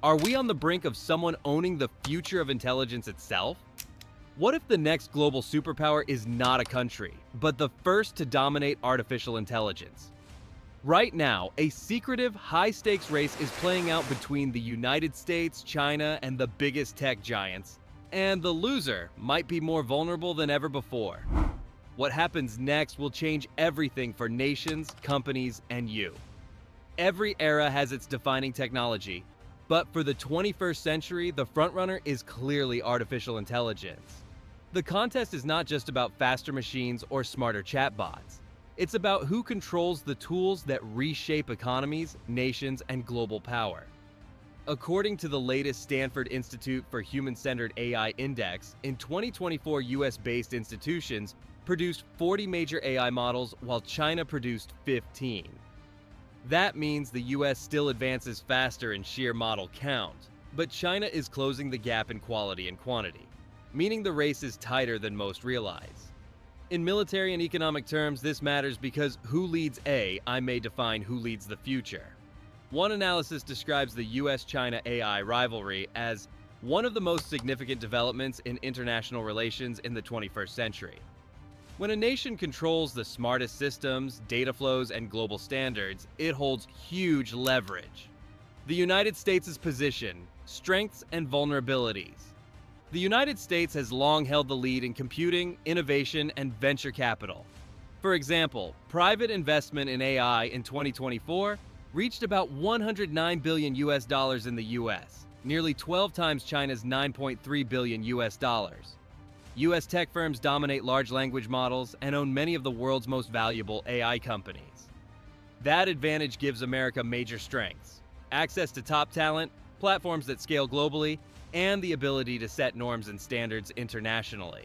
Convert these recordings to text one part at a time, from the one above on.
Are we on the brink of someone owning the future of intelligence itself? What if the next global superpower is not a country, but the first to dominate artificial intelligence? Right now, a secretive, high-stakes race is playing out between the United States, China, and the biggest tech giants, and the loser might be more vulnerable than ever before. What happens next will change everything for nations, companies, and you. Every era has its defining technology, but for the 21st century, the frontrunner is clearly artificial intelligence. The contest is not just about faster machines or smarter chatbots. It's about who controls the tools that reshape economies, nations, and global power. According to the latest Stanford Institute for Human-Centered AI Index, in 2024, US-based institutions produced 40 major AI models while China produced 15. That means the US still advances faster in sheer model count, but China is closing the gap in quality and quantity, meaning the race is tighter than most realize. In military and economic terms, this matters because who leads I may define who leads the future. One analysis describes the US-China AI rivalry as one of the most significant developments in international relations in the 21st century. When a nation controls the smartest systems, data flows, and global standards, it holds huge leverage. The United States' position, strengths, and vulnerabilities. The United States has long held the lead in computing, innovation, and venture capital. For example, private investment in AI in 2024 reached about $109 billion in the US, nearly 12 times China's $9.3 billion. US tech firms dominate large language models and own many of the world's most valuable AI companies. That advantage gives America major strengths: access to top talent, platforms that scale globally, and the ability to set norms and standards internationally.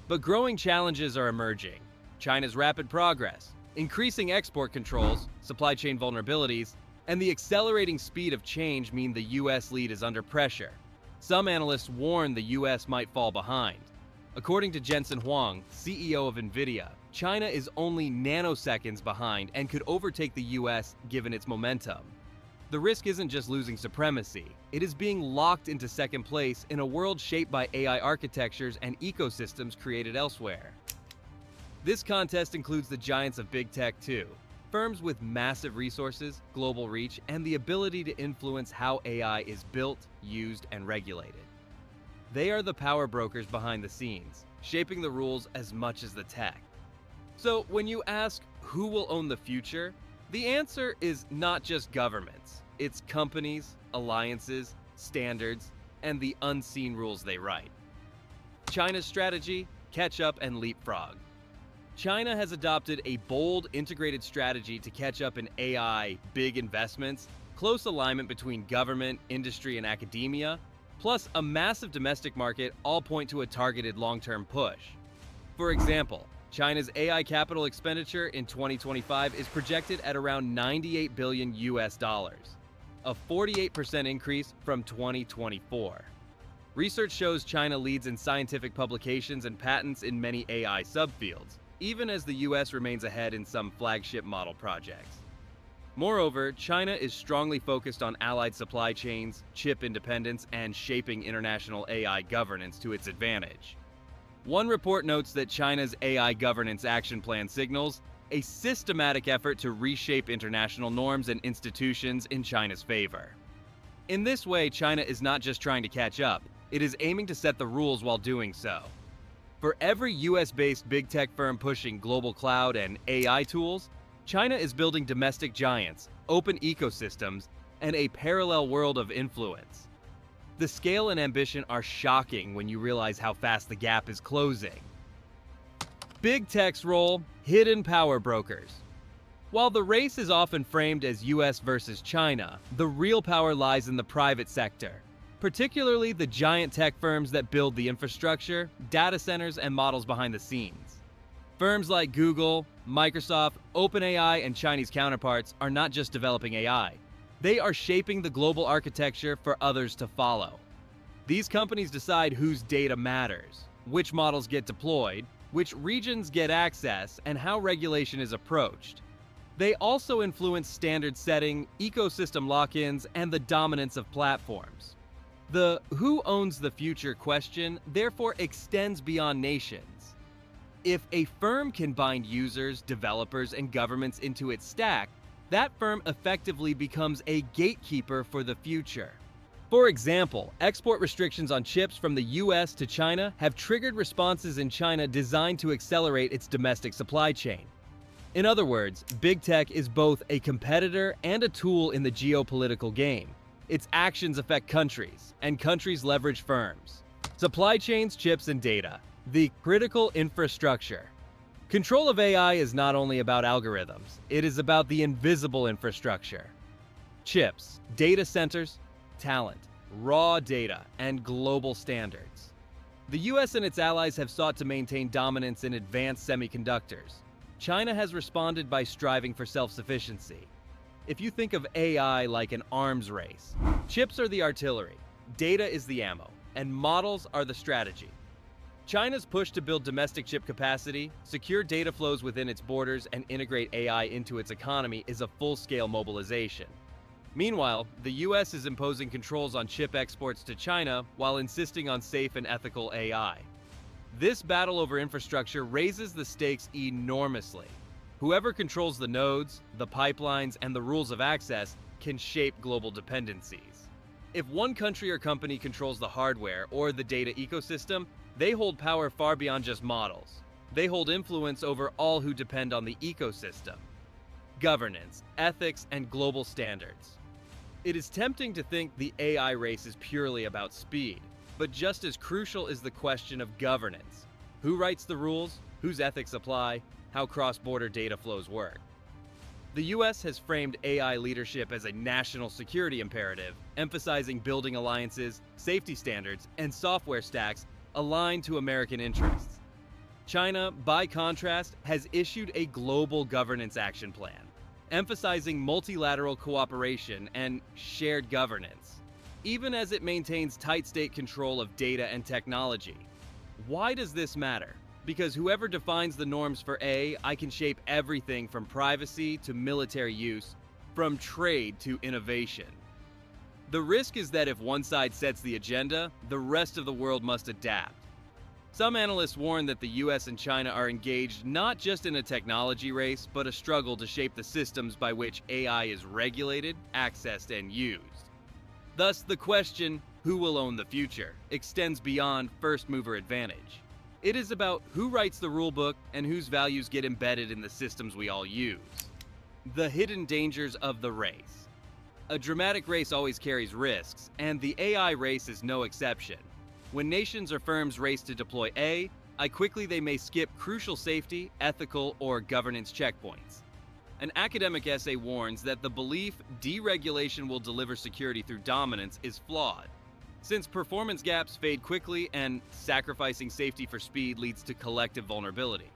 But growing challenges are emerging. China's rapid progress, increasing export controls, supply chain vulnerabilities, and the accelerating speed of change mean the US lead is under pressure. Some analysts warn the US might fall behind. According to Jensen Huang, CEO of NVIDIA, China is only nanoseconds behind and could overtake the US given its momentum. The risk isn't just losing supremacy, it is being locked into second place in a world shaped by AI architectures and ecosystems created elsewhere. This contest includes the giants of big tech too, firms with massive resources, global reach, and the ability to influence how AI is built, used, and regulated. They are the power brokers behind the scenes, shaping the rules as much as the tech. So when you ask who will own the future, the answer is not just governments. It's companies, alliances, standards, and the unseen rules they write. China's strategy: catch up and leapfrog. China has adopted a bold, integrated strategy to catch up in AI, big investments, close alignment between government, industry, and academia, plus a massive domestic market all point to a targeted long-term push. For example, China's AI capital expenditure in 2025 is projected at around $98 billion, a 48% increase from 2024. Research shows China leads in scientific publications and patents in many AI subfields, even as the US remains ahead in some flagship model projects. Moreover, China is strongly focused on allied supply chains, chip independence, and shaping international AI governance to its advantage. One report notes that China's AI governance action plan signals a systematic effort to reshape international norms and institutions in China's favor. In this way, China is not just trying to catch up, it is aiming to set the rules while doing so. For every US-based big tech firm pushing global cloud and AI tools, China is building domestic giants, open ecosystems, and a parallel world of influence. The scale and ambition are shocking when you realize how fast the gap is closing. Big tech's role: hidden power brokers. While the race is often framed as US versus China, the real power lies in the private sector, particularly the giant tech firms that build the infrastructure, data centers, and models behind the scenes. Firms like Google, Microsoft, OpenAI, and Chinese counterparts are not just developing AI. They are shaping the global architecture for others to follow. These companies decide whose data matters, which models get deployed, which regions get access, and how regulation is approached. They also influence standard setting, ecosystem lock-ins, and the dominance of platforms. The "who owns the future" question therefore extends beyond nations. If a firm can bind users, developers, and governments into its stack, that firm effectively becomes a gatekeeper for the future. For example, export restrictions on chips from the US to China have triggered responses in China designed to accelerate its domestic supply chain. In other words, big tech is both a competitor and a tool in the geopolitical game. Its actions affect countries, and countries leverage firms. Supply chains, chips, and data. The critical infrastructure. Control of AI is not only about algorithms, it is about the invisible infrastructure. Chips, data centers, talent, raw data, and global standards. The US and its allies have sought to maintain dominance in advanced semiconductors. China has responded by striving for self-sufficiency. If you think of AI like an arms race, chips are the artillery, data is the ammo, and models are the strategy. China's push to build domestic chip capacity, secure data flows within its borders, and integrate AI into its economy is a full-scale mobilization. Meanwhile, the US is imposing controls on chip exports to China while insisting on safe and ethical AI. This battle over infrastructure raises the stakes enormously. Whoever controls the nodes, the pipelines, and the rules of access can shape global dependencies. If one country or company controls the hardware or the data ecosystem, they hold power far beyond just models. They hold influence over all who depend on the ecosystem. Governance, ethics, and global standards. It is tempting to think the AI race is purely about speed, but just as crucial is the question of governance. Who writes the rules? Whose ethics apply? How cross-border data flows work? The US has framed AI leadership as a national security imperative, emphasizing building alliances, safety standards, and software stacks aligned to American interests. China, by contrast, has issued a global governance action plan, emphasizing multilateral cooperation and shared governance, even as it maintains tight state control of data and technology. Why does this matter? Because whoever defines the norms for AI can shape everything from privacy to military use, from trade to innovation. The risk is that if one side sets the agenda, the rest of the world must adapt. Some analysts warn that the US and China are engaged not just in a technology race, but a struggle to shape the systems by which AI is regulated, accessed, and used. Thus, the question, who will own the future, extends beyond first-mover advantage. It is about who writes the rulebook and whose values get embedded in the systems we all use. The hidden dangers of the race. A dramatic race always carries risks, and the AI race is no exception. When nations or firms race to deploy AI, quickly they may skip crucial safety, ethical, or governance checkpoints. An academic essay warns that the belief deregulation will deliver security through dominance is flawed, since performance gaps fade quickly and sacrificing safety for speed leads to collective vulnerability.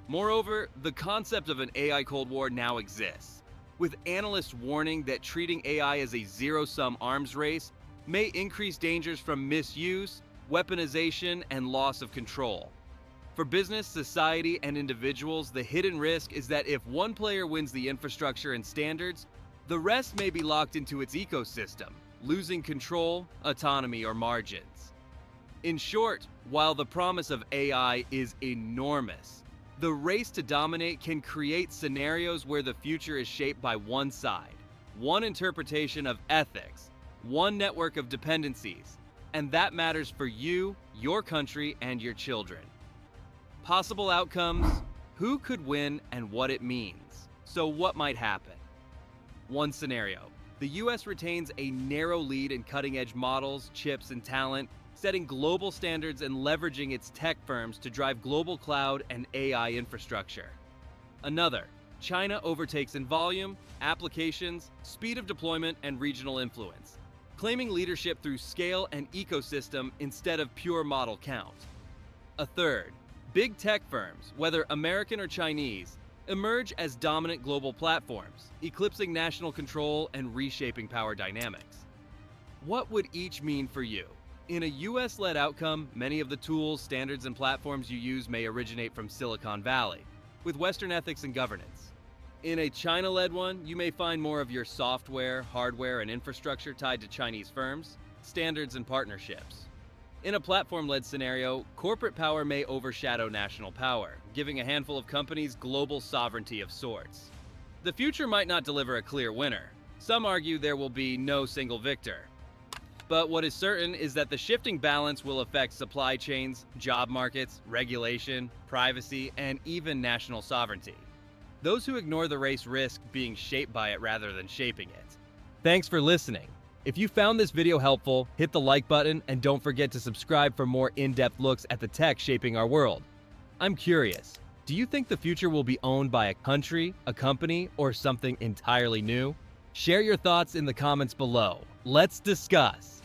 Moreover, the concept of an AI Cold War now exists, with analysts warning that treating AI as a zero-sum arms race may increase dangers from misuse, weaponization, and loss of control. For business, society, and individuals, the hidden risk is that if one player wins the infrastructure and standards, the rest may be locked into its ecosystem, losing control, autonomy, or margins. In short, while the promise of AI is enormous, the race to dominate can create scenarios where the future is shaped by one side, one interpretation of ethics, one network of dependencies, and that matters for you, your country, and your children. Possible outcomes, who could win and what it means. So what might happen? One scenario, the US retains a narrow lead in cutting-edge models, chips, and talent, setting global standards and leveraging its tech firms to drive global cloud and AI infrastructure. Another, China overtakes in volume, applications, speed of deployment, and regional influence, claiming leadership through scale and ecosystem instead of pure model count. A third, big tech firms, whether American or Chinese, emerge as dominant global platforms, eclipsing national control and reshaping power dynamics. What would each mean for you? In a US-led outcome, many of the tools, standards, and platforms you use may originate from Silicon Valley, with Western ethics and governance. In a China-led one, you may find more of your software, hardware, and infrastructure tied to Chinese firms, standards, and partnerships. In a platform-led scenario, corporate power may overshadow national power, giving a handful of companies global sovereignty of sorts. The future might not deliver a clear winner. Some argue there will be no single victor. But what is certain is that the shifting balance will affect supply chains, job markets, regulation, privacy, and even national sovereignty. Those who ignore the race risk being shaped by it rather than shaping it. Thanks for listening. If you found this video helpful, hit the like button and don't forget to subscribe for more in-depth looks at the tech shaping our world. I'm curious, do you think the future will be owned by a country, a company, or something entirely new? Share your thoughts in the comments below. Let's discuss.